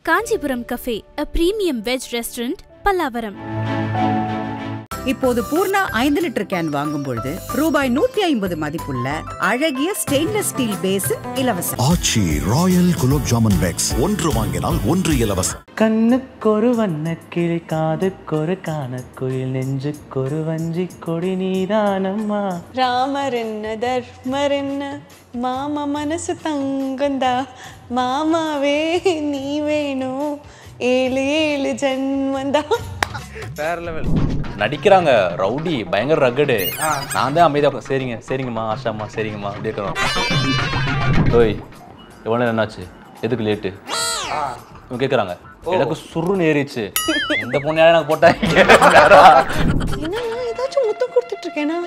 Kanchipuram cafe, a premium veg restaurant, Pallavaram. இப்போது Poorna 5 litre can வாங்கும் பொழுது ரூபாய் 150 மதிப்புள்ள அழகிய ஸ்டெயின்லெஸ் ஸ்டீல் பேசின் இலவசம். ஆச்சி ராயல் குலோப் ஜாமுன் பேக்ஸ் 1 வாங்கினால் 1 இலவசம். கண்ணுக்கொரு வண்ணக்கிளி, காதுக்கொரு காணக்குயில், நெஞ்சுக்கொரு வஞ்சி கொடி நீதானம்மா. ராமர் என்ன தர்மர் என்ன, மாமா மனசு தங்கந்தா, மாமாவே நீ வேணும், 7 ஜென்மந்தா. வேற லெவல் நடிக்கிறாங்க. ரவுடி பயங்கர ரகடு. நான் தான் அமைதியாக சரிங்க சரிங்கம்மா ஆஷாம்மா சரிங்கம்மா அப்படி இருக்கிறோம். ஓய் எவ்வளோ என்னாச்சு, எதுக்கு லேட்டு இவங்க கேட்குறாங்க. எனக்கு சுருன்னு ஏறிச்சு. இந்த பொண்ணையால எனக்கு போட்டாங்க. என்ன ஏதாச்சும் முத்தம் கொடுத்துட்டு இருக்கேனா,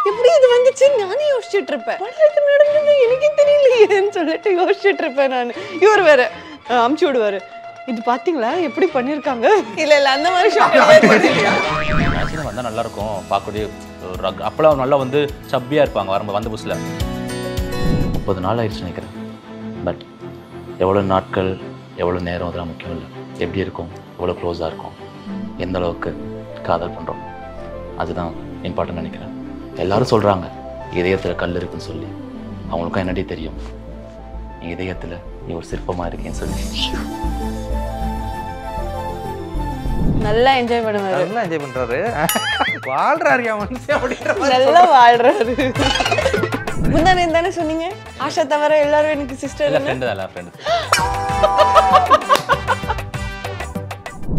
எப்படி இது வந்துச்சு நானே யோசிச்சுட்டு இருப்பேன். படத்துக்கு நடந்தது எனக்கே தெரியலையேன்னு சொல்லிட்டு யோசிச்சுட்டு இருப்பேன் நான். இவர் வேற அமுச்சு விடுவாரு, இது பாத்தீங்களா எப்படி பண்ணிருக்காங்க. இல்ல அந்த மாதிரி வந்தால் நல்லா இருக்கும் பார்க்கக்கூடிய. அப்பெல்லாம் நல்லா வந்து சப்பியாக இருப்பாங்க வந்த புதுசில். 30 நாள் ஆயிடுச்சு நினைக்கிறேன். பட் எவ்வளோ நாட்கள் எவ்வளோ நேரம் அதெல்லாம் முக்கியம் இல்லை. எப்படி இருக்கும், எவ்வளோ க்ளோஸாக இருக்கும், எந்த அளவுக்கு காதல் பண்ணுறோம், அதுதான் இம்பார்ட்டன்ட் நினைக்கிறேன். எல்லாரும் சொல்கிறாங்க இதயத்தில் கல் இருக்குன்னு சொல்லி. அவங்களுக்கும் என்னடி தெரியும் என் இதயத்தில் நீ ஒரு சிற்பமாக இருக்கேன்னு சொல்லி. நல்லா என்ஜாய் பண்ணுவாரு. நல்லா என்ஜாய் பண்றாரு. வாழ்றாரு மனுஷன் அப்படின்ற மாதிரி. நல்லா வாழ்றாரு. முந்தானே தானே சொன்னீங்க ஆஷா தவிர எல்லாரும் எனக்கு சிஸ்டர் இல்ல ஃப்ரெண்ட் தான் ஃப்ரெண்ட்.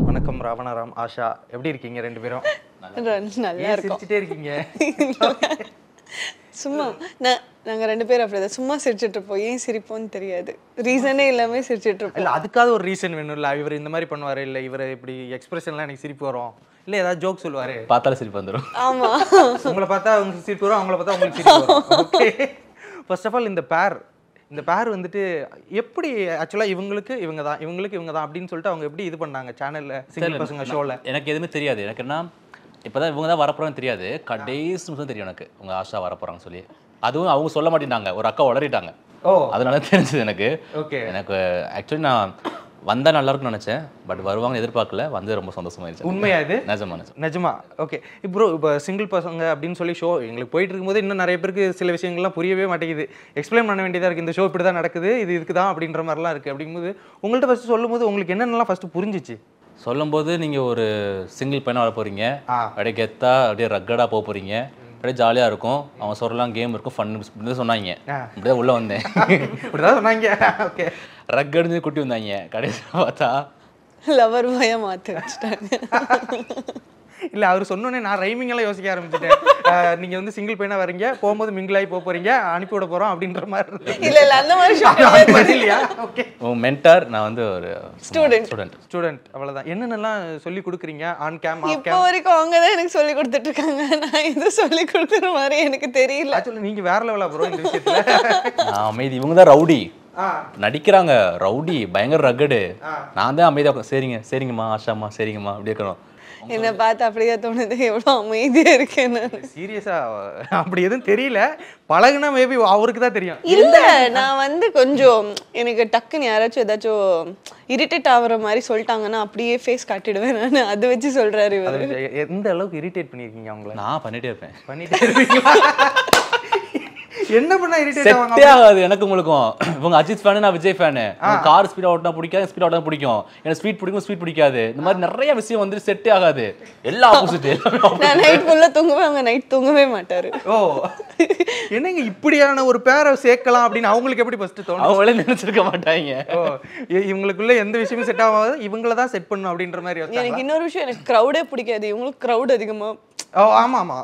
வணக்கம் ராவணராம், ஆஷா, எப்படி இருக்கீங்க ரெண்டு பேரும்? நல்லா இருக்கும். சிரிச்சிட்டே இருக்கீங்க. சும்மா நாங்க 2 பேரும் அப்படிதான் சும்மா சிரிச்சிட்டு இருப்போம். ஏன் சிரிப்போம்னு தெரியாது, ரீசனே இல்லாம சிரிச்சிட்டு இருப்போம். இல்ல அதுக்காக ஒரு ரீசன் வேணும் இல்ல. இவர் இந்த மாதிரி பண்ணுவாரு, இல்ல இவர் இப்படி எக்ஸ்பிரஷன்லாம் எனக்கு சிரிப்பு வரும், இல்ல ஏதாவது ஜோக் சொல்லுவாரு, பார்த்தாலும் சிரிப்பு வந்துடும். ஆமா, உங்களை பார்த்தா உங்களுக்கு சிரிப்பு வரும், அவங்கள பார்த்தா உங்களுக்கு சிரிப்பு வரும். ஓகே, ஃபர்ஸ்ட் ஆஃப் ஆல் இந்த பேர் வந்துட்டு எப்படி ஆக்சுவலாக இவங்களுக்கு இவங்க தான் அப்படின்னு சொல்லிட்டு அவங்க எப்படி இது பண்ணாங்க சேனல்ல சிங்கிள் பசங்க ஷோல? எனக்கு எதுவுமே தெரியாது. எனக்கு என்ன இப்போதான் இவங்க தான் வரப்போறான்னு தெரியாது. கடைசி நிமிஷம் தெரியும் எனக்கு உங்க ஆஷா வரப்போறாங்கன்னு சொல்லி. அதுவும் அவங்க சொல்ல மாட்டேங்கிறாங்க, ஒரு அக்கா உளறிட்டாங்க. அதனால தெரிஞ்சது எனக்கு. ஓகே, எனக்கு ஆக்சுவலி நான் வந்தா நல்லா இருக்கும்னு நினைச்சேன். பட் வருவாங்கன்னு எதிர்பார்க்கல. வந்து ரொம்ப சந்தோஷமாயிருச்சு. உண்மையா இது? நிஜமா. ஓகே, இப்போ சிங்கிள் பசங்க அப்படின்னு சொல்லி ஷோ எங்களுக்கு போயிட்டு இருக்கும்போது இன்னும் நிறைய பேருக்கு சில விஷயங்கள்லாம் புரியவே மாட்டேங்குது. எக்ஸ்பிளைன் பண்ண வேண்டியதாக இருக்குது. இந்த ஷோ இப்படி தான் நடக்குது, இது இதுக்கு தான் அப்படின்ற மாதிரிலாம் இருக்குது. அப்படிங்கும்போது உங்கள்கிட்ட ஃபஸ்ட்டு சொல்லும் போது உங்களுக்கு என்னென்னலாம் ஃபஸ்ட்டு புரிஞ்சிச்சு? சொல்லும்போது நீங்கள் ஒரு சிங்கிள் பையனாக வர போகிறீங்க, அப்படியே கெத்தா அப்படியே ரக்கடாக போக போகிறீங்க, அப்படியே ஜாலியாக இருக்கும், அவங்க சொல்லலாம் கேம் இருக்கும், ஃபன் சொன்னாங்க. இப்படிதான் உள்ளே வந்தேன். இப்படிதான் சொன்னாங்க. ஓகே, ரக்கடிஞ்சு குட்டி வந்தாங்க. கடைசியில் பார்த்தா லவர் பாயா மாற்றி வச்சுட்டாங்க. இல்லை, அவர் சொன்னோன்னே நான் ரைமிங் எல்லாம் யோசிக்க ஆரம்பிச்சிட்டேன். நீங்கள் வந்து சிங்கிள் பையனாக வரீங்க, போகும்போது மிங்கிளாகி போக போகிறீங்க, அனுப்பி விட போகிறோம் அப்படின்ற மாதிரி. இல்லை அந்த மாதிரி இல்லையா? ஓகே, உங்கள் மென்டார், நான் வந்து ஒரு ஸ்டூடெண்ட் அவ்வளோதான். என்னென்னலாம் சொல்லி கொடுக்குறீங்க ஆன் கேம் ஆஃப் கேம்? இப்போ வரைக்கும் அவங்க தான் எனக்கு சொல்லி கொடுத்துட்டு இருக்காங்க. நான் எதுவும் சொல்லி கொடுக்குற மாதிரி எனக்கு தெரியல. ஆக்சுவலி நீங்கள் வேற லெவலாக ப்ரோ இந்த விஷயத்தில். நான் அமைதி, இவங்க தான் ரவுடி. நடிக்கிறாங்க. ரவுடி பயங்கர ரகடு. நான் தான் அமைதியாக சரிங்க சரிங்கம்மா ஆஷாம்மா சரிங்கம்மா அப்படி இருக்கிறோம். என்ன பார்த்து அப்படியே தோணுது, எவ்வளோ அமைதியா இருக்கேன். சீரியஸா அப்படி எதுவும் தெரியல, பழகுனா மேபி அவருக்கு தான் தெரியும். இல்ல, நான் வந்து கொஞ்சம் எனக்கு டக்குன்னு யாராச்சும் ஏதாச்சும் இரிட்டேட் ஆகுற மாதிரி சொல்லிட்டாங்கன்னா அப்படியே ஃபேஸ் காட்டிடுவேன் நான். அதை வச்சு சொல்றாரு இவர். எந்த அளவுக்கு இரிட்டேட் பண்ணிருக்கீங்க அவங்கள? நான் பண்ணிட்டே இருப்பேன். என்ன பண்ணா இரிட்டேட் ஆவாங்க? செட்டே ஆகாது எனக்கு உங்களுக்கும். இவங்க அஜித் ஃபேனு, நான் விஜய் ஃபேனு. கார் ஸ்பீட் ஓட்டினா பிடிக்காது, ஸ்பீட் ஓட்டினா பிடிக்கும். எனக்கு ஸ்பீட் பிடிக்கும், ஸ்பீட் பிடிக்காது. இந்த மாதிரி நிறைய விஷயம் வந்து செட்டே ஆகாது. எல்லாம் ஆப்போசிட். நான் நைட் ஃபுல்லா தூங்குவேன், அவங்க நைட் தூங்கவே மாட்டாரு. ஓ, என்னங்க இப்படியான ஒரு பேரை சேர்க்கலாம் அப்படின்னு அவங்களுக்கு எப்படி ஃபர்ஸ்ட் தோணும்? அவங்களே நினைச்சிருக்க மாட்டாங்க. ஓ, இவங்களுக்குள்ள எந்த விஷயமும் செட் ஆகாது, இவங்கள தான் செட் பண்ணணும் அப்படின்ற மாதிரி. எனக்கு இன்னொரு விஷயம், எனக்கு க்ரௌடே பிடிக்காது. இவங்களுக்கு க்ரௌட் அதிகமா. ஓ ஆமா ஆமா,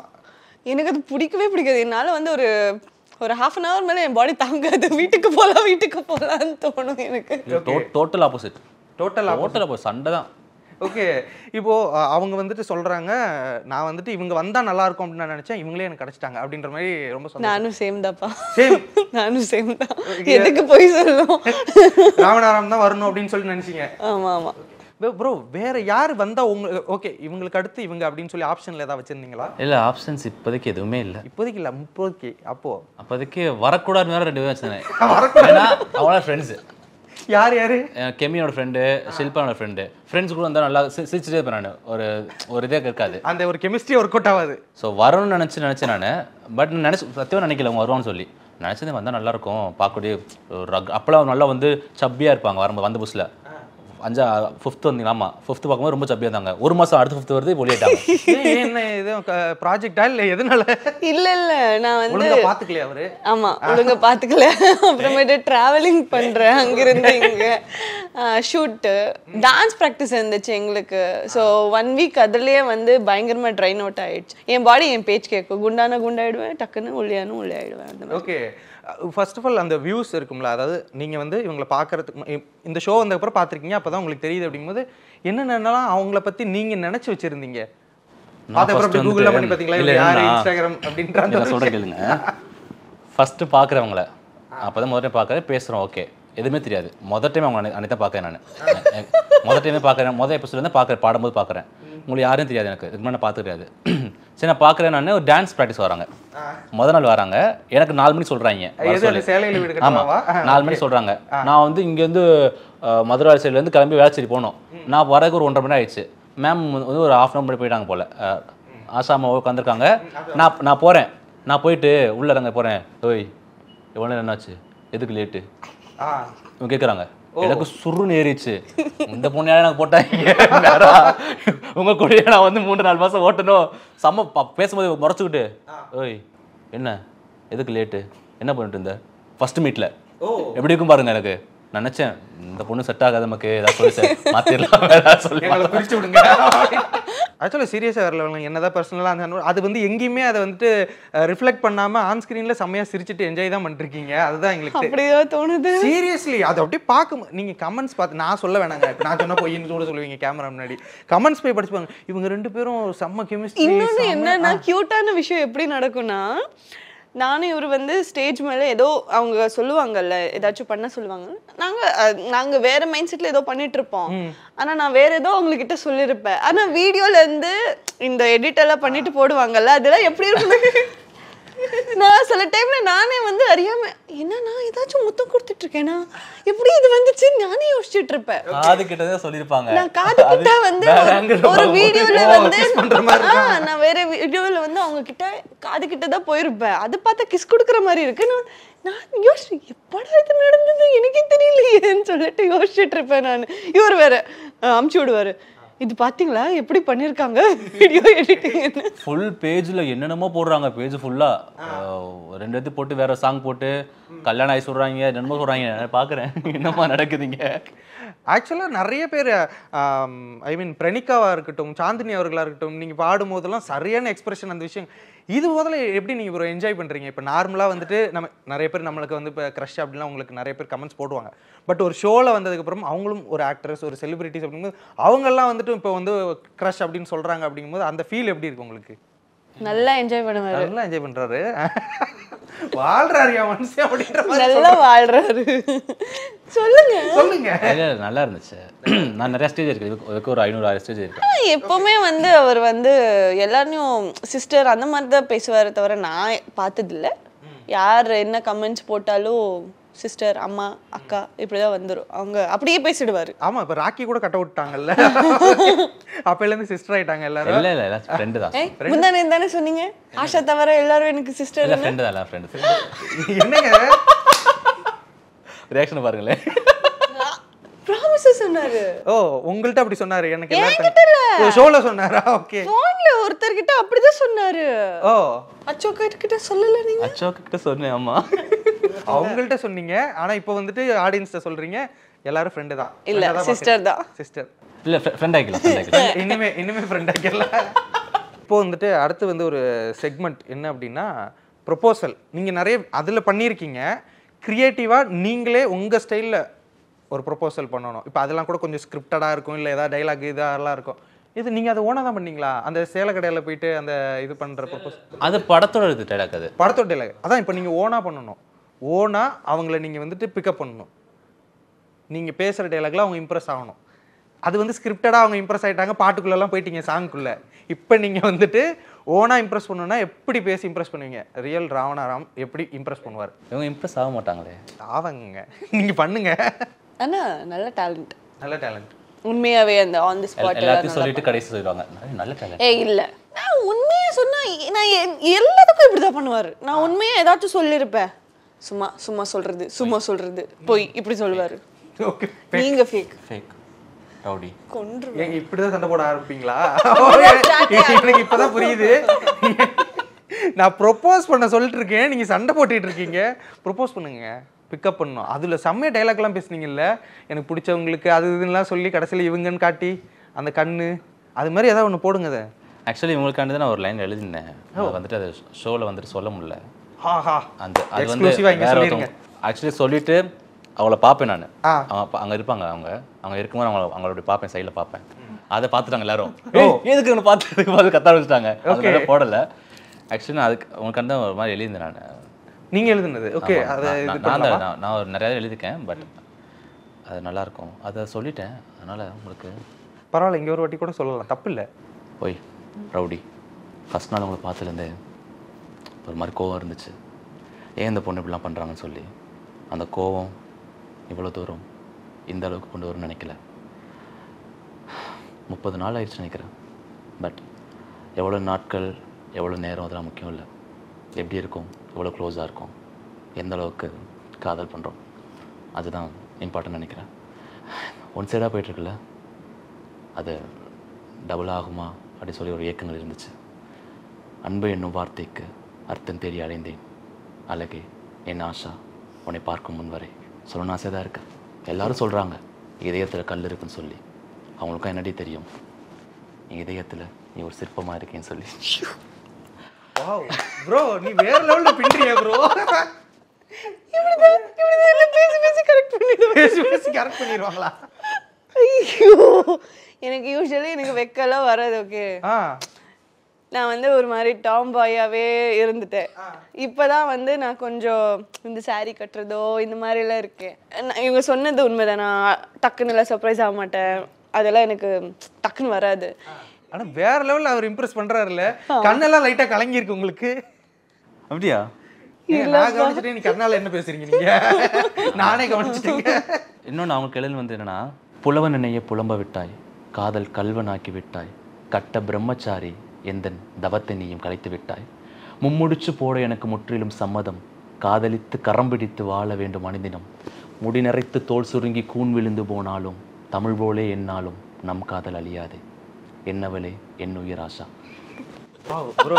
எனக்கு அது பிடிக்கவே பிடிக்காது. என்னால வந்து ஒரு ஹாஃப் அன் ஹவர் மேலே என் பாடி தாங்காது. வீட்டுக்கு போகலான்னு தோணும் எனக்கு. Total opposite. சண்டை தான். ஓகே, இப்போ அவங்க வந்துட்டு சொல்றாங்க, நான் வந்துட்டு இவங்க வந்தா நல்லா இருக்கும் அப்படின்னு நான் நினைச்சேன், இவங்களே எனக்கு கிடைச்சிட்டாங்க அப்படின்ற மாதிரி ரொம்ப சந்தோஷம். நானும் சேம் தான்ப்பா. நானும் சேம் தான். எதுக்கு போய் சொல்லணும், ராவணாராம் தான் வரணும் அப்படின்னு சொல்லி நினைச்சீங்க? ஆமா ஆமா. ப்ரோ, வேற யார் வந்தா உங்களுக்கு ஓகே, இவங்களுக்கு அடுத்து இவங்க அப்படின்னு சொல்லி ஆப்ஷன்ல ஏதாவது வச்சிருந்தீங்களா? இல்ல, ஆப்ஷன்ஸ் இப்போதைக்கு எதுவுமே இல்லை. இப்போதைக்கு இல்ல, அப்போதைக்கு அப்போதைக்கு வரக்கூடாதுன்னு வேற 2 பேரும் வச்சிருந்தேன். ஏன்னா அவங்களா ஃப்ரெண்ட்ஸ். யார் யாரு? கெமியோட ஃப்ரெண்டு, ஷில்பானோட ஃப்ரெண்ட்ஸ் கூட வந்தால் நல்லா சிரிச்சுட்டே இருப்பேன் நான். ஒரு இதே இருக்காது, அந்த ஒரு கெமிஸ்ட்ரி ஒர்க் அவுட் ஆகாது. ஸோ வரணும்னு நினச்சேன் நான். பட் சத்தியமாக நினைக்கல அவங்க வருவான்னு சொல்லி. நினச்சதே வந்தால் நல்லாயிருக்கும் பார்க்கக்கூடிய அப்போலாம் நல்லா வந்து சப்பியாக இருப்பாங்க வரும்போது வந்த புதுசில். 5th வந்தீங்களா? ஆமாம், 5th பார்க்கும்போது ரொம்ப சப்பியாக இருந்தாங்க. ஒரு மாதம் அடுத்த 5th வருது ஒளியிட்டாங்க. என்ன எதுவும் ப்ராஜெக்டா இல்லை எதனால? இல்லை நான் வந்து ஒழுங்கா பார்த்துக்கலையா அவரு? ஆமாம், ஒழுங்கா பார்த்துக்கல. அப்புறமேட்டு ட்ராவலிங் பண்ணுறேன் அங்கிருந்து இங்கே, ஷூட்டு, டான்ஸ் ப்ராக்டிஸ் இருந்துச்சு எங்களுக்கு. ஸோ 1 வீக் அதுலேயே வந்து பயங்கரமாக ட்ரைன் அவுட் ஆகிடுச்சு. என் பாடி என் பேச்சு கேட்கும். குண்டாயிடுவேன், டக்குன்னு ஒல்லியாயிடுவேன். அந்த மாதிரி. ஓகே, ஃபர்ஸ்ட் ஆஃப் ஆல் அந்த வியூஸ் இருக்கும்ல, அதாவது நீங்கள் வந்து இவங்களை பார்க்கறதுக்கு இந்த ஷோ வந்ததுக்கப்புறம் பார்த்துருக்கீங்க, அப்போ தான் உங்களுக்கு தெரியுது. அப்படிங்கும்போது என்னென்னலாம் அவங்கள பற்றி நீங்கள் நினச்சி வச்சுருந்தீங்க? கூகுளில் பண்ணி பார்த்தீங்களா? இல்லை இன்ஸ்டாகிராம் அப்படின்ற அந்த சொல்கிற கேளுங்க. ஃபஸ்ட்டு பார்க்குறவங்கள அப்போ தான் முதல் டைம் பார்க்குறேன், பேசுகிறோம், ஓகே, எதுவுமே தெரியாது. முதல் டைம் அவங்க அன்னைக்கு தான் பார்க்குறேன் நான். முதல் டைமே பார்க்குறேன், முதல் எபிசோட்லேருந்து பார்க்குறேன், பாடும்போது பார்க்குறேன். உங்களுக்கு யாரும் தெரியாது, எனக்கு இதுக்கு முன்னாடி பார்த்து தெரியாது. சரி, நான் பார்க்குறேன். நான் ஒரு டான்ஸ் ப்ராக்டிஸ் வராங்க, முதல் நாள் வராங்க. எனக்கு 4 மணி சொல்கிறாங்க. ஆமாம், 4 மணி சொல்கிறாங்க. நான் வந்து இங்கேருந்து மதுரை சைட்லேருந்து கிளம்பி வேளச்சேரி போனோம். நான் வரக்கு ஒரு 1.5 மணி ஆயிடுச்சு. மேம் வந்து ஒரு 1/2 hour போயிட்டாங்க போல். ஆசாமா உட்காந்துருக்காங்க. நான் போகிறேன். நான் போயிட்டு உள்ளே இறங்க போகிறேன். ஓய் எவ்வளோ நேரம் என்னாச்சு, எதுக்கு லேட்டு இவங்க கேட்குறாங்க. எனக்கு சுருன்னு ஏறிச்சு. இந்த பொண்ணையால எனக்கு போட்டாங்க. உங்கள் கூட நான் வந்து 3-4 மாதம் ஓட்டணும். பேசும்போது முறைச்சிக்கிட்டு, ஓய் என்ன எதுக்கு லேட்டு, என்ன பண்ணிட்டு இருந்த ஃபர்ஸ்ட் மீட்டில் எப்படி இருக்கும் பாருங்க. எனக்கு நினச்சேன் இந்த பொண்ணு செட் ஆகாது, நமக்கு ஏதாவது சொல்லி மாற்றிடலாம் சொல்லி பிரிச்சு விடுங்க. ஆக்சுவலாக சீரியஸாக வரல, என்னதான் பர்சனலாக அந்த அது வந்து எங்கேயுமே அதை வந்துட்டு ரிஃப்ளெக்ட் பண்ணாமல் ஆன் ஸ்க்ரீனில் செம்மையாக சிரிச்சுட்டு என்ஜாய் தான் பண்ணிருக்கீங்க. அதுதான் எங்களுக்கு அப்படியே தோணுது. சீரியஸ்லி அதை அப்படியே பார்க்கும். நீங்கள் கமெண்ட்ஸ் பார்த்து நான் சொல்ல வேணாங்க, இப்போ நான் சொன்னால் போயின்னு கூட சொல்லுவீங்க கேமரா முன்னாடி. கமெண்ட்ஸ் போய் படிச்சுப்பாங்க, இவங்க 2 பேரும் செம்ம கெமிஸ்ட்ரி. இன்னொன்று என்னன்னா, க்யூட்டான விஷயம் எப்படி நடக்கும்னா, நானும் இவர் வந்து ஸ்டேஜ் மேலே ஏதோ அவங்க சொல்லுவாங்கல்ல, ஏதாச்சும் பண்ண சொல்லுவாங்க. நாங்கள் வேற மைண்ட் செட்டில் ஏதோ பண்ணிட்டு இருப்போம். ஆனால் நான் வேற ஏதோ அவங்கக்கிட்ட சொல்லியிருப்பேன். ஆனால் வீடியோல இருந்து இந்த எடிட் எல்லாம் பண்ணிட்டு போடுவாங்கல்ல, அதெல்லாம் எப்படி இருக்கும். நான் சில டைம்ல நானே வந்து அறியாம என்னன்னா ஏதாச்சும் முத்தம் கொடுத்துட்டு இருக்கேனா, எப்படி இது வந்துச்சு நானே யோசிச்சுட்டு இருப்பேன். காது கிட்டதான் சொல்லிருப்பாங்க. நான் காது கிட்ட வந்து ஒரு வீடியோல வந்து நான் வேற வீடியோல வந்து அவங்க கிட்ட காது கிட்ட தான் போயிருப்பேன். அது பார்த்தா கிஸ் கொடுக்குற மாதிரி இருக்கு. நான் யோசிச்சு எப்படா இது நடந்தது எனக்கே தெரியலையேன்னு சொல்லிட்டு யோசிச்சுட்டு இருப்பேன் நான். இவர் வேற அமுச்சு விடுவாரு, இது பாத்தீங்களா எப்படி பண்ணிருக்காங்க வீடியோ எடிட்டிங். ஃபுல் பேஜ்ல என்னென்னமோ போடுறாங்க. பேஜ் ஃபுல்லா 2 எடுத்து போட்டு வேற சாங் போட்டு கல்யாணம் ஆகி சொல்றாங்க, என்னமோ சொல்றாங்க. நான் பாக்குறேன் என்னமா நடக்குதுங்க. ஆக்சுவலாக நிறைய பேர் ஐ மீன் பிரணிகாவாக இருக்கட்டும், சாந்தினி அவர்களாக இருக்கட்டும், நீங்கள் பாடும்போதெல்லாம் சரியான எக்ஸ்பிரஷன் அந்த விஷயம். இது முதல்ல எப்படி நீங்கள் ஒரு என்ஜாய் பண்ணுறீங்க? இப்போ நார்மலாக வந்துட்டு நம்ம நிறைய பேர் நம்மளுக்கு வந்து இப்போ க்ரஷ் அப்படிலாம் உங்களுக்கு நிறைய பேர் கமெண்ட்ஸ் போடுவாங்க. பட் ஒரு ஷோவில் வந்ததுக்கப்புறம் அவங்களும் ஒரு ஆக்ட்ரஸ், ஒரு செலிபிரிட்டிஸ் அப்படிங்கும்போது அவங்கெல்லாம் வந்துட்டு இப்போ வந்து க்ரஷ் அப்படின்னு சொல்கிறாங்க. அப்படிங்கும்போது அந்த ஃபீல் எப்படி இருக்கு உங்களுக்கு? நல்லா என்ஜாய் பண்ணுவாரு. நல்லா என்ஜாய் பண்றாரு. வாழ்றாருயா மனுஷன் அப்படின்ற மாதிரி நல்லா வாழ்றாரு. சொல்லுங்க சொல்லுங்க. நல்லா இருந்துச்சு. நான் நிறைய ஸ்டேஜ் இருக்கு, இதுக்கு ஒரு 500-600 ஸ்டேஜ் இருக்கு. எப்பவுமே வந்து அவர் வந்து எல்லாரையும் சிஸ்டர் அந்த மாதிரி தான் பேசுவாரு தவிர நான் பார்த்ததில்லை. யார் என்ன கமெண்ட்ஸ் போட்டாலும் சிஸ்டர், அம்மா, அக்கா இப்படிதான் வந்துடும். அவங்க அப்படியே பேசிடுவாரு. ஆமா, இப்ப ராக்கி கூட கட்ட விட்டாங்கல்ல, அப்பையில இருந்து சிஸ்டர் ஆயிட்டாங்க எல்லாரும். இல்ல இல்ல ஃப்ரெண்ட் தான். முந்தானே தானே சொன்னீங்க, ஆஷா தவிர எல்லாரும் எனக்கு சிஸ்டர். இல்ல ஃப்ரெண்ட் தான், ஃப்ரெண்ட். என்னங்க ரியாக்ஷன் பாருங்களே. ப்ராமிஸ் சொன்னாரு. ஓ, உங்கள்ட்ட அப்படி சொன்னாரு? எனக்கு எல்லாரும் ஷோல சொன்னாரா? ஓகே, ஃபோன்ல ஒருத்தர் கிட்ட அப்படிதான் சொன்னாரு. ஓ, அச்சோக்கா கிட்ட சொல்லல நீங்க? அச்சோக்கா கிட்ட சொன்னேன். ஆமா, அவங்கள்ட்ட சொன்னீங்க. ஆனா இப்போ வந்துட்டு ஆடியன்ஸ்ட சொல்றீங்க எல்லாரும் ஃப்ரெண்ட் தான். இல்ல சிஸ்டர் தான். சிஸ்டர் இல்ல ஃப்ரெண்ட் ஆகிக்கலாம். இனிமே ஃப்ரெண்ட் ஆகிக்கலாம். இப்போ வந்துட்டு அடுத்து வந்து ஒரு செக்மெண்ட் என்ன அப்படின்னா ப்ரொபோசல். நீங்க நிறைய அதுல பண்ணியிருக்கீங்க. கிரியேட்டிவா நீங்களே உங்க ஸ்டைல்ல ஒரு ப்ரொபோசல் பண்ணணும். இப்போ அதெல்லாம் கூட கொஞ்சம் ஸ்கிரிப்டடா இருக்கும், இல்லை ஏதாவது டைலாக் இதெல்லாம் இருக்கும். இது நீங்க அதை ஓனா தான் பண்ணீங்களா? அந்த சேலை கடையில போயிட்டு அந்த இது பண்ற ப்ரொபோசல் அது படத்தோட இது டைலாக். அது படத்தோட டைலாக். அதான் இப்போ நீங்க ஓனா பண்ணணும். ஓனா அவங்கள நீங்க வந்துட்டு பிக்கப் பண்ணணும். நீங்க பேசுற டைலாக்ல அவங்க இம்ப்ரெஸ் ஆகணும். அது வந்து ஸ்கிரிப்டடா அவங்க இம்ப்ரெஸ் ஆயிட்டாங்க, பாட்டுக்குள்ளெல்லாம் போயிட்டீங்க சாங்குக்குள்ள. இப்போ நீங்க வந்துட்டு ஓனா இம்ப்ரெஸ் பண்ணணும்னா எப்படி பேசி இம்ப்ரெஸ் பண்ணுவீங்க? ரியல் ராவணாராம் எப்படி இம்ப்ரெஸ் பண்ணுவார்? இவங்க இம்ப்ரெஸ் ஆக மாட்டாங்களே. ஆவங்க, நீங்க பண்ணுங்க. ஆனா நல்ல டேலண்ட். நல்ல டேலண்ட். உண்மையாவே அந்த ஆன் தி ஸ்பாட் எல்லாத்தையும் சொல்லிட்டு கடைசி சொல்லுவாங்க நல்ல டேலண்ட். இல்ல நான் உண்மையா சொன்னா நான் எல்லாத்துக்கும் இப்படிதான் பண்ணுவாரு. நான் உண்மையா ஏதாச்சும் சொல்லிருப்பேன், சும்மா சொல்றது போய் இப்படி சொல்லுவாரு. ஓகே, நீங்க ஃபேக் ரவுடி கொன்றுவேன். ஏங்க இப்படிதான் சண்டை போட ஆரம்பிப்பீங்களா? எனக்கு இப்பதான் புரியுது. நான் ப்ரொபோஸ் பண்ண சொல்லிட்டு இருக்கேன், நீங்க சண்டை போட்டுட்டு இருக்கீங்க. ப்ரொபோஸ் பண்ணுங்க, பிக்கப் பண்ணணும். அதுல செம்மையா டைலாக்லாம் பேசுனீங்கல்ல, எனக்கு பிடிச்சவங்களுக்கு அது இதுலாம் சொல்லி கடைசியில் இவங்கன்னு காட்டி அந்த கண்ணு அது மாதிரி ஏதாவது ஒன்று போடுங்க. அதை ஆக்சுவலி உங்களுக்காண்டி தான் நான் ஒரு லைன் எழுதினேன், வந்துட்டு அது ஷோவில் வந்துட்டு சொல்ல முடியல. அந்த அது வந்து ஆக்சுவலி சொல்லிட்டு அவங்கள பார்ப்பேன் நான். அங்கே இருப்பாங்க, அவங்க இருக்கும்போது அவங்களோட பார்ப்பேன், சைடில் பார்ப்பேன். அதை பார்த்துட்டாங்க எல்லாரும். எதுக்கு ஒன்று பார்த்து கத்த ஆரம்பிச்சிட்டாங்க. அதனால போடலை. ஆக்சுவலி நான் அதுக்கு உங்களுக்காண்டி தான் ஒரு மாதிரி எழுதியிருந்தேன் நான். நீங்கள் எழுதுனது? ஓகே, நான் ஒரு நிறையா எழுதிருக்கேன், பட் அது நல்லாயிருக்கும். அதை சொல்லிட்டேன், அதனால் உங்களுக்கு பரவாயில்ல. இங்கே ஒரு வாட்டி கூட சொல்லலாம், தப்பு இல்லை. போய் ரவுடி, ஃபஸ்ட் நாள் உங்களை பார்த்துலேருந்தே ஒரு மாதிரி கோவம் இருந்துச்சு. ஏன் இந்த பொண்ணு இப்படிலாம் பண்ணுறாங்கன்னு சொல்லி. அந்த கோவம் இவ்வளோ தூரம் இந்த அளவுக்கு கொண்டு வரும்னு நினைக்கல. 30 நாள் ஆயிடுச்சு நினைக்கிறேன். பட் எவ்வளோ நாட்கள் எவ்வளோ நேரம் அதெல்லாம் முக்கியம் இல்லை. எப்படி இருக்கும், எவ்வளோ க்ளோஸாக இருக்கும், எந்த அளவுக்கு காதல் பண்ணுறோம், அதுதான் இம்பார்ட்டன்ட் நினைக்கிறேன். ஒன் சைடாக போயிட்டுருக்குல்ல, அது டபுள் ஆகுமா அப்படி சொல்லி ஒரு ஏக்கங்கள் இருந்துச்சு. அன்பு என்னும் வார்த்தைக்கு அர்த்தம் தேடி அடைந்தேன். அழகே என் ஆஷா உன்னை பார்க்கும் முன் வரை சொல்லணும் ஆசை தான் இருக்கு. எல்லாரும் சொல்கிறாங்க இதயத்தில் கல் இருக்குன்னு சொல்லி. அவங்களுக்கும் என்னடி தெரியும், என் இதயத்தில் நீ ஒரு சிற்பமாக இருக்கேன்னு சொல்லி. வாவ் ப்ரோ, நீ வேற லெவல்ல பின்றியா ப்ரோ. பேசி கரெக்ட் பண்ணிடுவாங்களா? ஐயோ, எனக்கு யூஸ்வலி எனக்கு வெக்கலாம் வராது. ஓகே, நான் வந்து ஒரு மாதிரி டாம் பாயாவே இருந்துட்டேன். இப்பதான் வந்து நான் கொஞ்சம் இந்த சாரி கட்டுறதோ இந்த மாதிரி எல்லாம் இருக்கேன். இவங்க சொன்னது உண்மைதான், நான் டக்குன்னு எல்லாம் சர்ப்ரைஸ் ஆக மாட்டேன், அதெல்லாம் எனக்கு டக்குன்னு வராது. ஆனா வேற லெவல்ல அவர் இம்ப்ரெஸ் பண்றாருல்ல. கண்ணெல்லாம் லைட்டா கலங்கி இருக்கு உங்களுக்கு. அப்படியா? நான் கவனிச்சிட்டேன். நீ கண்ணால என்ன பேசுறீங்க நீங்க? நானே கவனிச்சிட்டேங்க. இன்னொன்று அவங்க கேள்வி வந்து என்னன்னா, புலவன் நினைய புலம்ப விட்டாய், காதல் கல்வனாக்கி விட்டாய், கட்ட பிரம்மச்சாரி எந்தன் தவத்தை நீயும் கலைத்து விட்டாய், மும்முடிச்சு போட எனக்கு முற்றிலும் சம்மதம், காதலித்து கரம் பிடித்து வாழ வேண்டும் அணிதினம், முடி நிறைத்து தோல் சுருங்கி கூன் விழுந்து போனாலும் தமிழ் போலே என்னாலும் நம் காதல் அழியாதே, என்னவளே என் உயிர் ஆஷா. ப்ரோ,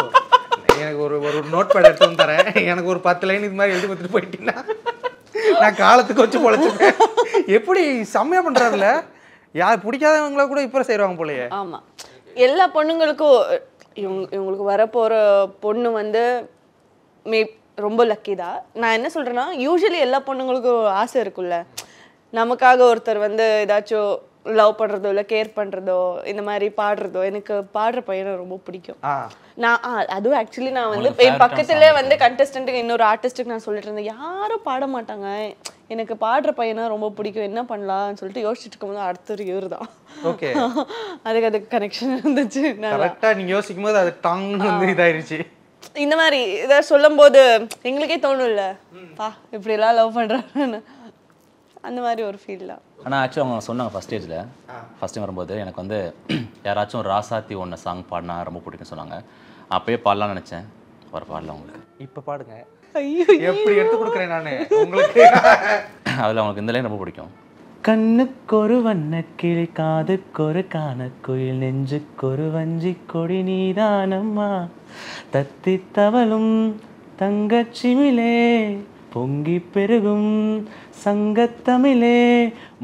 எனக்கு ஒரு நோட் பேட் எடுத்து வந்து தரேன். எனக்கு ஒரு 10 லைன் இது மாதிரி எழுதி கொடுத்துட்டு போயிட்டீங்கன்னா நான் காலத்துக்கு வச்சு பொழைச்சிப்பேன். எப்படி செம்மையா பண்றாருல. யார் பிடிக்காதவங்கள கூட இப்போ செய்வாங்க போலயே. ஆமா, எல்லா பொண்ணுங்களுக்கும் இவங்களுக்கு வரப்போற பொண்ணு வந்து ரொம்ப லக்கி தான். நான் என்ன சொல்றேன்னா, யூஸ்வலி எல்லா பொண்ணுங்களுக்கும் ஆசை இருக்குல்ல, நமக்காக ஒருத்தர் வந்து ஏதாச்சும் லவ் பண்றதோ இல்லை கேர் பண்றதோ இந்த மாதிரி பாடுறதோ. எனக்கு பாடுற பையனை ரொம்ப பிடிக்கும். நான் அதுவும் ஆக்சுவலி நான் வந்து என் பக்கத்துல வந்து கண்டஸ்டன்ட்டுக்கு இன்னொரு ஆர்டிஸ்ட்டுக்கு நான் சொல்லிட்டு இருந்தேன், யாரும் பாட மாட்டாங்க, எனக்கு பாடுற பையனா ரொம்ப பிடிக்கும், என்ன பண்ணலாம்னு சொல்லிட்டு யோசிச்சுட்டு இருக்கும்போது அடுத்த இவர் தான். ஓகே, அதுக்கு கனெக்ஷன் இருந்துச்சு. கரெக்டா நீங்க யோசிக்கும் போது அது டாங் வந்து இதாயிருச்சு. இந்த மாதிரி ஏதாவது சொல்லும் போது எங்களுக்கே தோணும்ல, பா இப்படி எல்லாம் லவ் பண்றான்னு, அந்த மாதிரி ஒரு ஃபீல் தான். ஆனால் ஆக்சுவலி அவங்க சொன்னாங்க ஃபஸ்ட் டைம் வரும்போது, எனக்கு வந்து யாராச்சும் ராசாத்தி ஒன்று சாங் பாடினா ரொம்ப பிடிக்குன்னு சொன்னாங்க. அப்பயே பாடலாம்னு நினச்சேன், ஒரு பாடலாம் உங்களுக்கு. இப்போ பாடுங்க. ஐயோ, எப்படி எடுத்து கொடுக்குறேன் நான் உங்களுக்கு. அதில் அவங்களுக்கு இந்த லைன் ரொம்ப பிடிக்கும். கண்ணுக்கொரு வண்ண கிளி, காதுக்கொரு காணக்குயில், நெஞ்சுக்கொரு வஞ்சி கொடி நீதானம்மா, தத்தி தவளும் தங்கச்சிமிலே, பொங்கி பெருகும் சங்கத்தமிழே,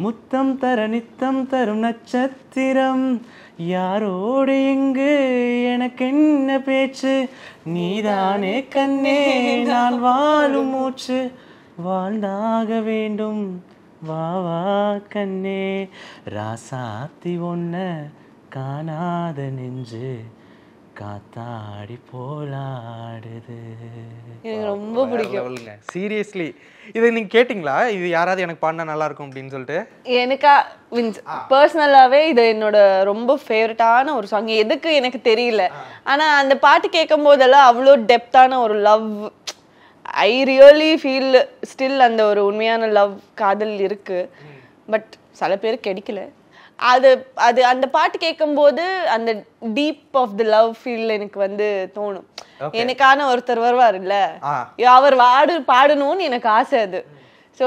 முத்தம் தர நித்தம் தரும் நட்சத்திரம், யாரோடு எங்கு எனக்கு என்ன பேச்சு, நீதானே கண்ணே நான் வாழும் மூச்சு, வாழ்ந்தாக வேண்டும் வா வா கண்ணே, ராசாத்தி ஒன்ன காணாத நெஞ்சு காத்தாடி போலாடுது. எனக்கு ரொம்ப பிடிக்கும். சீரியஸ்லி இதை நீங்க கேட்டிங்களா? இது யாராவது எனக்கு பாடினா நல்லா இருக்கும் அப்படின்னு சொல்லிட்டு. எனக்கா மீன்ஸ் பர்சனலாவே இது என்னோட ரொம்ப ஃபேவரட்டான ஒரு சாங். எதுக்கு எனக்கு தெரியல, ஆனா அந்த பாட்டு கேட்கும் போதெல்லாம் அவ்வளோ டெப்தான ஒரு love, I really feel still அந்த ஒரு உண்மையான லவ் காதல் இருக்கு. பட் சில பேருக்கு கிடைக்கல. அது அது அந்த பாட்டு கேட்கும்போது அந்த deep of the love feel எனக்கு வந்து தோணும். எனக்கான ஒருத்தர் வருவார் இல்ல, அவர் பாடணும்னு எனக்கு ஆசை. அது ஸோ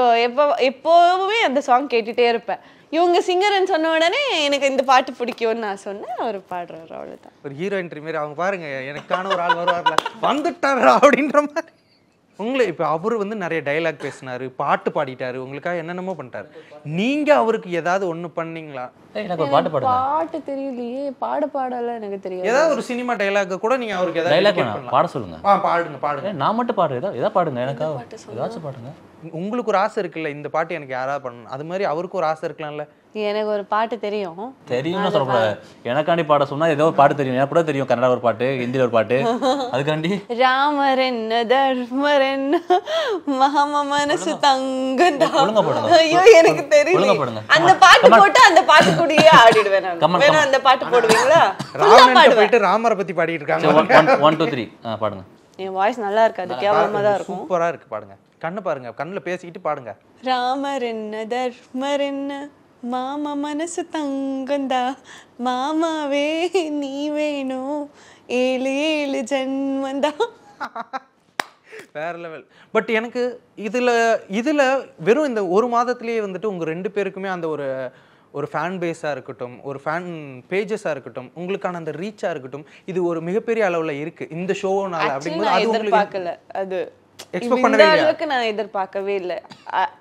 எப்போவுமே அந்த சாங் கேட்டுட்டே இருப்பேன். இவங்க சிங்கர்ன்னு சொன்ன உடனே எனக்கு இந்த பாட்டு பிடிக்கும்னு நான் சொன்னேன், அவர் பாடுறாரு, அவ்வளோதான். ஒரு ஹீரோயின்ட்ரி மாரி அவங்க பாருங்க, எனக்கான ஒரு ஆள் வருவார்ல, வந்துட்டாரா அப்படின்ற மாதிரி. உங்களை இப்போ அவர் வந்து நிறைய டைலாக் பேசினாரு, பாட்டு பாடிட்டாரு, உங்களுக்காக என்னென்னமோ பண்ணிட்டாரு. நீங்க அவருக்கு ஏதாவது ஒண்ணு பண்ணீங்களா? எனக்கு ஒரு பாட்டு பாடுங்க. பாட்டு தெரியலையே, பாடல எனக்கு தெரியும். ஏதாவது ஒரு சினிமா டைலாக் கூட நீங்க அவருக்கு ஏதாவது டைலாக் பாட சொல்லுங்க. பாடுங்க. நான் மட்டும் பாடுறேன், ஏதாவது பாடுங்க, எனக்காக ஏதாச்சும் பாடுங்க. உங்களுக்கு ஒரு ஆசை இருக்குல்ல, இந்த பாட்டு எனக்கு யாராவது பண்ணணும், அது மாதிரி அவருக்கு ஒரு ஆசை இருக்கலாம்ல. எனக்கு ஒரு பாட்டு தெரியும்னு சொல்லக்கூடாது, எனக்காண்டி பாட சொன்னா ஏதோ ஒரு பாட்டு தெரியும். எனக்கு கூட தெரியும், கன்னடா ஒரு பாட்டு, ஹிந்தில ஒரு பாட்டு. அதுக்காண்டி ராமர் என்ன தர்மர் என்ன மகம மனசு தங்கண்டா. ஒழுங்கா பாடுங்க. ஐயோ எனக்கு தெரியல. ஒழுங்கா பாடுங்க. அந்த பாட்டு போட்டு அந்த பாட்டு கூடயே ஆடிடுவேன் நான். வேணா அந்த பாட்டு போடுவீங்களா? ராமன் போயிட்டு ராமரை பத்தி பாடிட்டு இருக்காங்க. 1 2 3 பாடுங்க. என் வாய்ஸ் நல்லா இருக்காது, கேவலமா தான் இருக்கும். சூப்பரா இருக்கு, பாடுங்க. கண்ணு பாருங்க, கண்ணுல பேசிக்கிட்டு பாடுங்க. ராமர் என்ன தர்மர் என்ன மாமா மனசு தங்கந்தா, மாமாவே நீ வேணும் 7 ஜென்மந்தா. வேற லெவல். பட் எனக்கு இதுல வெறும் இந்த ஒரு மாதத்திலேயே வந்துட்டு உங்க 2 பேருக்குமே அந்த ஒரு ஃபேன் பேஸாக இருக்கட்டும், ஒரு ஃபேன் பேஜஸாக இருக்கட்டும், உங்களுக்கான அந்த ரீச்சாக இருக்கட்டும், இது ஒரு மிகப்பெரிய அளவில் இருக்குது இந்த ஷோனால. அப்படிங்கும்போது அது எதிர்பார்க்கல, அது இந்த அளவுக்கு நான் எதிர்பார்க்கவே இல்லை.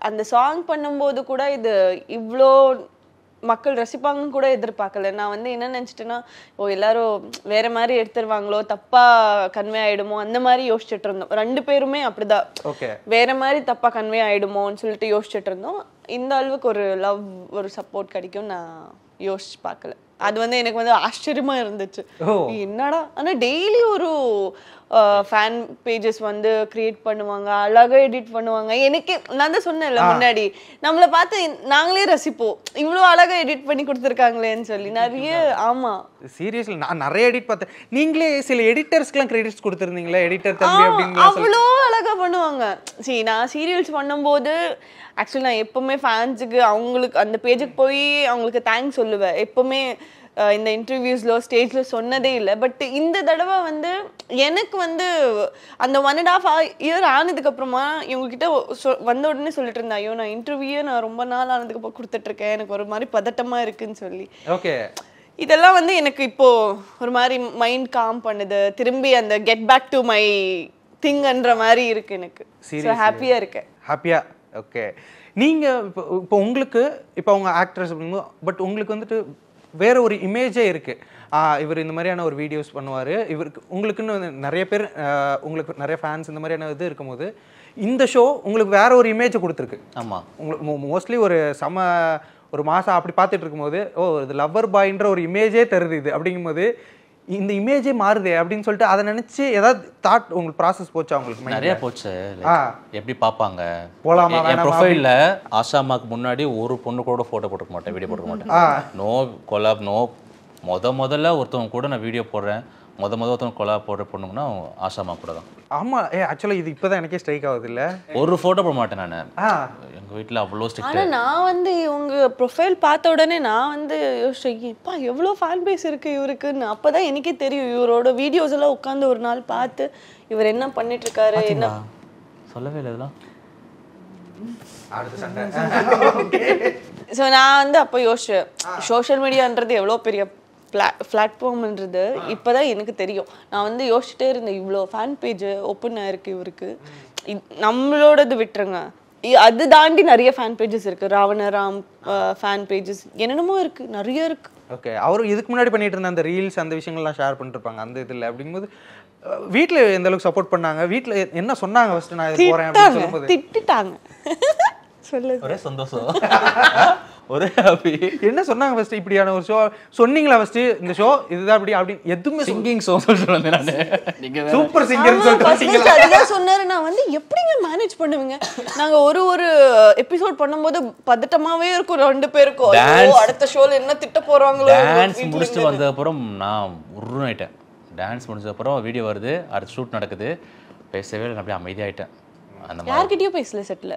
அந்த சாங் பண்ணும்போது கூட இது இவ்வளோ மக்கள் ரசிப்பாங்கன்னு கூட எதிர்பார்க்கல. நான் வந்து என்ன நினைச்சிட்டேன்னா, எல்லாரும் வேற மாதிரி எடுத்துருவாங்களோ, தப்பா கன்வே ஆயிடுமோ, அந்த மாதிரி யோசிச்சுட்டு இருந்தோம். 2 பேருமே அப்படிதான், வேற மாதிரி தப்பா கன்வே ஆயிடுமோன்னு சொல்லிட்டு யோசிச்சுட்டு இருந்தோம். இந்த அளவுக்கு ஒரு லவ், ஒரு சப்போர்ட் கிடைக்கும் நான் யோசிச்சு பார்க்கல. அது வந்து எனக்கு வந்து ஆச்சரியமா இருந்துச்சு. என்னடா, ஆனா டெய்லி ஒரு ஃபேன் பேஜஸ் வந்து கிரியேட் பண்ணுவாங்க, அழகா எடிட் பண்ணுவாங்க. எனக்கு நான் தான் சொன்னேன்ல முன்னாடி, நம்மளை பார்த்து நாங்களே ரசிப்போம், இவ்வளோ அழகா எடிட் பண்ணி கொடுத்துருக்காங்களேன்னு சொல்லி நிறைய. ஆமா சீரியஸ்லி நான் நிறைய எடிட் பார்த்தேன். நீங்களே சில எடிட்டர்ஸ்க்குலாம் கிரெடிட்ஸ் கொடுத்துருந்தீங்களா, எடிட்டர் தம்பி அப்படின்னு. அவ்வளோ அழகா பண்ணுவாங்க. சரி, நான் சீரியல்ஸ் பண்ணும்போது ஆக்சுவலி நான் எப்பவுமே ஃபேன்ஸுக்கு அவங்களுக்கு அந்த பேஜுக்கு போய் அவங்களுக்கு தேங்க்ஸ் சொல்லுவேன். எப்பவுமே இந்த இன்டர்வியூஸ்ல ஸ்டேஜ்ல சொன்னதே இல்லை. பட் இந்த தடவை வந்து எனக்கு வந்து அந்த 1.5 இயர் ஆனதுக்கு அப்புறமா இவங்ககிட்ட வந்த உடனே சொல்லிட்டு இருந்தேன், ஐயோ நான் இன்டர்வியூ நான் ரொம்ப நாள் ஆனதுக்கு அப்புறம் கொடுத்துட்டு இருக்கேன், எனக்கு ஒரு மாதிரி பதட்டமா இருக்குன்னு சொல்லி. ஓகே, இதெல்லாம் வந்து எனக்கு இப்போ ஒரு மாதிரி மைண்ட் காம் பண்ணுது, திரும்பி அந்த கெட் பேக் டு மை திங்ன்ற மாதிரி இருக்கு எனக்கு. ஹாப்பியா இருக்கேன். ஹாப்பியா? ஓகே. நீங்க இப்போ உங்களுக்கு இப்போ அவங்க ஆக்ட்ரஸ், பட் உங்களுக்கு வந்துட்டு வேற ஒரு இமேஜே இருக்கு. இவர் இந்த மாதிரியான ஒரு வீடியோஸ் பண்ணுவார், இவருக்கு உங்களுக்குன்னு நிறைய பேர், உங்களுக்கு நிறைய ஃபேன்ஸ் இந்த மாதிரியான இது இருக்கும்போது இந்த ஷோ உங்களுக்கு வேற ஒரு இமேஜை கொடுத்துருக்கு. ஆமாம், உங்களுக்கு மோஸ்ட்லி ஒரு மாதம் அப்படி பார்த்துட்டு இருக்கும்போது, இது லவ்வர் பாய்ன்ற ஒரு இமேஜே தருது இது. அப்படிங்கும்போது இந்த இமேஜே மாறுதே அப்படின்னு சொல்லிட்டு அதை நினைச்சு ஏதாவது தாட் உங்களுக்கு ப்ராசஸ் போச்சா? உங்களுக்கு நிறைய போச்சு. எப்படி பார்ப்பாங்க, போலாமா என் ப்ரொஃபைல்ல ஆஷாமாக்கு முன்னாடி ஒரு பொண்ணு கூட ஃபோட்டோ போட்டுக்க மாட்டேன், வீடியோ போட்டுக்க மாட்டேன். No collab, no. முதல்ல ஒருத்தவங்க கூட நான் வீடியோ போடுறேன், ஒருத்தவங்க கொலாப் போடுற பொண்ணுங்கன்னா ஆஷாமா கூட தான். ஆமா, ஆக்சுவலா இது இப்பதான் எனக்கே ஸ்ட்ரைக் ஆகுது இல்ல, ஒரு ஃபோட்டோ போட மாட்டேன் நான். எங்க வீட்டுல அவ்வளோ ஸ்ட்ரிக்ட். ஆனா நான் வந்து இவங்க ப்ரொஃபைல் பார்த்த உடனே நான் வந்து யோசிச்சேன்ப்பா எவ்வளோ ஃபேன் பேஸ் இருக்கு இவருக்குன்னு. அப்பதான் எனக்கே தெரியும், இவரோட வீடியோஸ் எல்லாம் உட்காந்து ஒரு நாள் பார்த்து இவர் என்ன பண்ணிட்டு இருக்காரு, என்ன சொல்லவே இல்லை இதெல்லாம். ஸோ நான் வந்து அப்போ யோசிச்சேன், சோஷியல் மீடியான்றது எவ்வளோ பெரிய பிளாட்ஃபார்ம்ன்றது இப்போதான் எனக்கு தெரியும். நான் வந்து யோசிச்சுட்டே இருந்தேன், இவ்வளோ ஃபேன் பேஜ் ஓப்பன் ஆயிருக்கு இவருக்கு, நம்மளோடது விட்டுருங்க, அது தாண்டி நிறைய ஃபேன் பேஜஸ் இருக்கு, ராவணராம் ஃபேன் பேஜஸ் என்னென்னமோ இருக்கு, நிறைய இருக்கு. ஓகே, அவரு இதுக்கு முன்னாடி பண்ணிட்டு இருந்த அந்த ரீல்ஸ் அந்த விஷயங்கள்லாம் ஷேர் பண்ணிட்டு இருப்பாங்க அந்த இதில். அப்படிங்கும்போது வீட்டில் எந்த அளவுக்கு சப்போர்ட் பண்ணாங்க, வீட்டில் என்ன சொன்னாங்க ஃபர்ஸ்ட் நான் இது போறேன் அப்படின்னு சொல்லும்போது? திட்டிட்டாங்க. சொல்லு, ஒரே சந்தோஷம், ஒரே ஹாப்பி. என்ன சொன்னாங்க ஃபர்ஸ்ட்? இப்படியான ஒரு ஷோ சொன்னீங்களா ஃபர்ஸ்ட், இந்த ஷோ இதுதான் அப்படி அப்படின்னு எதுவுமே? சிங்கிங் ஷோ சொல்றேன் நான், நீங்க சூப்பர் சிங்கர் சொல்றீங்க. அதுதான் சொன்னாரு. நான் வந்து எப்படிங்க மேனேஜ் பண்ணுவீங்க, நாங்க ஒரு எபிசோட் பண்ணும்போது பதட்டமாவே இருக்கும் 2 பேருக்கும், அடுத்த ஷோல என்ன திட்ட போறாங்களோ. டான்ஸ் முடிச்சுட்டு வந்த அப்புறம் நான் உருவாயிட்டேன். டான்ஸ் முடிஞ்ச அப்புறம் வீடியோ வருது, அடுத்த ஷூட் நடக்குது, பேசவே இல்லை, அப்படியே அமைதியாயிட்டேன். அந்த மாதிரி யார்கிட்டயும் பேசல செட்ல.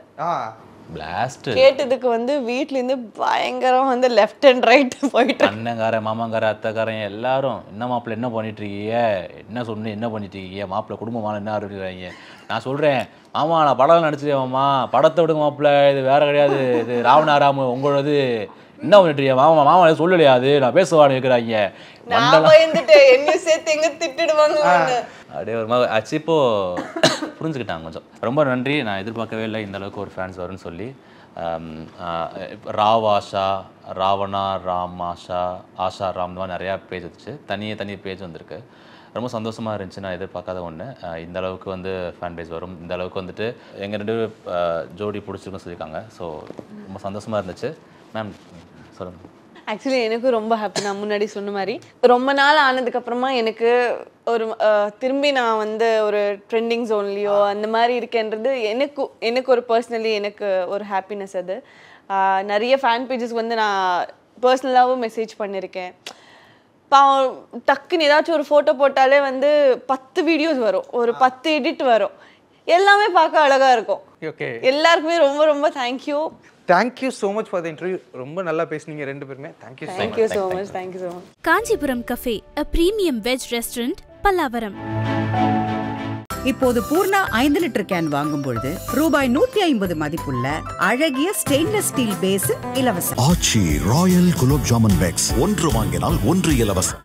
பிளாஸ்ட். கேட்டதுக்கு வந்து வீட்ல இருந்து பயங்கரம் வந்து லெஃப்ட் அண்ட் ரைட் போயிட்டு அண்ணங்காரன் மாமாங்காரன் அத்தைக்காரன் எல்லாரும் என்ன மாப்பிள்ள என்ன பண்ணிட்டு இருக்கீங்க, என்ன சொன்னு என்ன பண்ணிட்டு இருக்கீங்க, மாப்பிள்ள குடும்பமான என்ன ஆரம்பிக்கிறாங்க. நான் சொல்றேன் மாமா நான் படம் நடிச்சிருக்கேன் மாமா, படத்தை விடுங்க மாப்பிள்ள, இது வேற கிடையாது, இது ராவணாராமு உங்களோடது, என்ன பண்ணிட்டு இருக்கீங்க மாமா, மாமா சொல்லலையா, அது நான் பேசுவான்னு இருக்கிறாங்க. என்ன சேர்த்து எங்க திட்டுடுவாங்க அப்படியே ஒரு மாதிரி ஆச்சு. இப்போ புரிஞ்சுக்கிட்டாங்க கொஞ்சம். ரொம்ப நன்றி. நான் எதிர்பார்க்கவே இல்லை இந்த அளவுக்கு ஒரு ஃபேன்ஸ் வரும்னு சொல்லி. ராவாஷா, ராவணா, ராம் ஆஷா, ஆஷா ராம் இந்த மாதிரி நிறையா பேஜ் வந்துச்சு, தனி பேஜ் வந்திருக்கு. ரொம்ப சந்தோஷமாக இருந்துச்சு. நான் எதிர்பார்க்காத ஒன்று. இந்த அளவுக்கு வந்து ஃபேன் பேஸ் வரும், இந்த அளவுக்கு வந்துட்டு எங்கள் 2 ஜோடி பிடிச்சிருக்குன்னு சொல்லியிருக்காங்க. ஸோ ரொம்ப சந்தோஷமாக இருந்துச்சு. மேம் சொல்லுங்கள். ஆக்சுவலி எனக்கு ரொம்ப ஹாப்பி. நான் முன்னாடி சொன்ன மாதிரி ரொம்ப நாள் ஆனதுக்கப்புறமா எனக்கு ஒரு திரும்பி நான் வந்து ஒரு ட்ரெண்டிங் ஜோன்லேயோ அந்த மாதிரி இருக்கேன்றது எனக்கு ஒரு பர்சனலி எனக்கு ஒரு ஹாப்பினஸ். அது நிறைய ஃபேன் பேஜஸ் வந்து நான் பர்சனலாகவும் மெசேஜ் பண்ணியிருக்கேன். டக்குன்னு ஏதாச்சும் ஒரு ஃபோட்டோ போட்டாலே வந்து 10 வீடியோஸ் வரும், ஒரு 10 எடிட் வரும், எல்லாமே பார்க்க அழகாக இருக்கும். ஓகே, எல்லாருக்குமே ரொம்ப ரொம்ப thank you. Thank you so much for the interview. ரொம்ப நல்லா பேசுனீங்க 2 பேருமே. Thank you so much. Thank you so much. Kanchipuram cafe, a premium veg restaurant, Pallavaram. இப்போது பூர்ணா 5 லிட்டர் கேன் வாங்கும் பொழுது ரூபாய் 150 மதிப்புள்ள அழகிய ஸ்டெயின்லெஸ் ஸ்டீல் பேசின் இலவசம். ஆச்சி ராயல் குலோப் ஜாமுன் பேக்ஸ் 1 வாங்கினால் 1 இலவசம்.